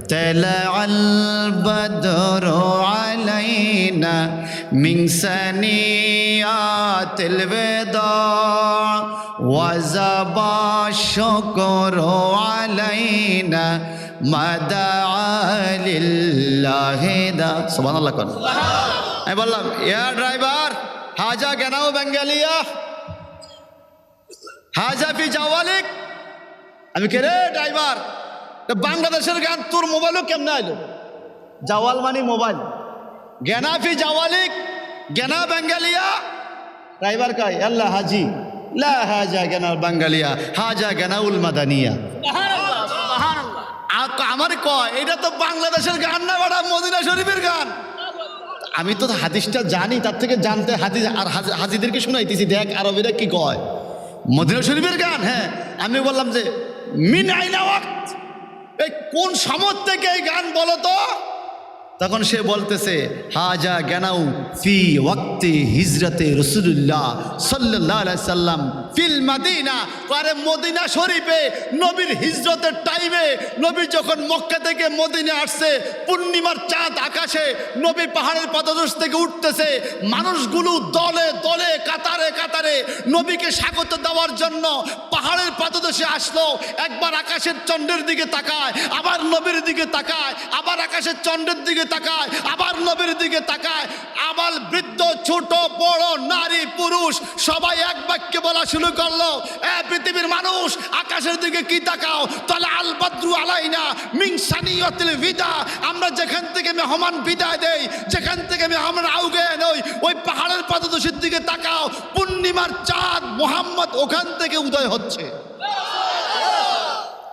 طلع البدر علينا من ثنيات الوداع وجب الشكر علينا ما دعا لله دا سبحان الله কর আমি বললাম ইয়া ড্রাইভার হাজা গেনাও বেঙ্গালিয়া হাজা ফি জাওয়ালিক আমি কে রে ড্রাইভার বাংলাদেশের গান তোর মোবাইলও কেমনে আইলো জাওয়াল মানে মোবাইল গেনা ফি জাওয়ালিক গেনা বেঙ্গালিয়া ড্রাইভার কাই আল্লাহ হাজি লা হাজা গেনা বেঙ্গালিয়া হাজা গেনাউল মাদানিয়া সুবহানাল্লাহ সুবহানাল্লাহ আমার কয় এটা তো বাংলাদেশের গান না বড় মদিনা শরীফের গান আমি তো হাদিসটা জানি তার থেকে জানতে হাদিস আর হাজিদেরকে শুনাইতেছি দেখ আরবিরা কি কয় মদিনা শরীফের গান হ্যাঁ আমি বললাম যে মিন আইনা ওয়াক্ত এই কোন সময় থেকে এই গান বলো তো তখন সে বলতেছে হাজা গেনাউ ফি ওয়াক্তি হিজরতে রাসূলুল্লাহ সাল্লাল্লাহু আলাইহি সাল্লাম ফিল মদিনা আরে মদিনা শরীফে নবীর হিজরতের টাইমে নবী যখন মক্কা থেকে মদিনা আসছে পূর্ণিমার চাঁদ আকাশে নবী পাহাড়ের পাদদেশ থেকে উঠতেছে মানুষগুলো দলে দলে কাতারে কাতারে নবীকে স্বাগত দেওয়ার জন্য পাহাড়ের পাদদেশে আসলো একবার আকাশের চন্দ্রের দিকে তাকায় আবার নবীর দিকে তাকায় আবার আকাশের চন্দ্রের দিকে তাকায় আবার নবীর দিকে তাকায় আবার বৃদ্ধ ছোট বড় নারী পুরুষ সবাই এক বাক্যে বলা শুরু করলো এ পৃথিবীর মানুষ আকাশের দিকে কি তাকাও তাহলে আল বদরু আলাইনা মিন সানিয়াতিল বিদা আমরা যেখান থেকে মেহমান বিদায় দেই যেখান থেকে মেহমান আউগে নই ওই পাহাড়ের পাদদেশের দিকে তাকাও পূর্ণিমার চাঁদ মুহাম্মদ ওখান থেকে উদয় হচ্ছে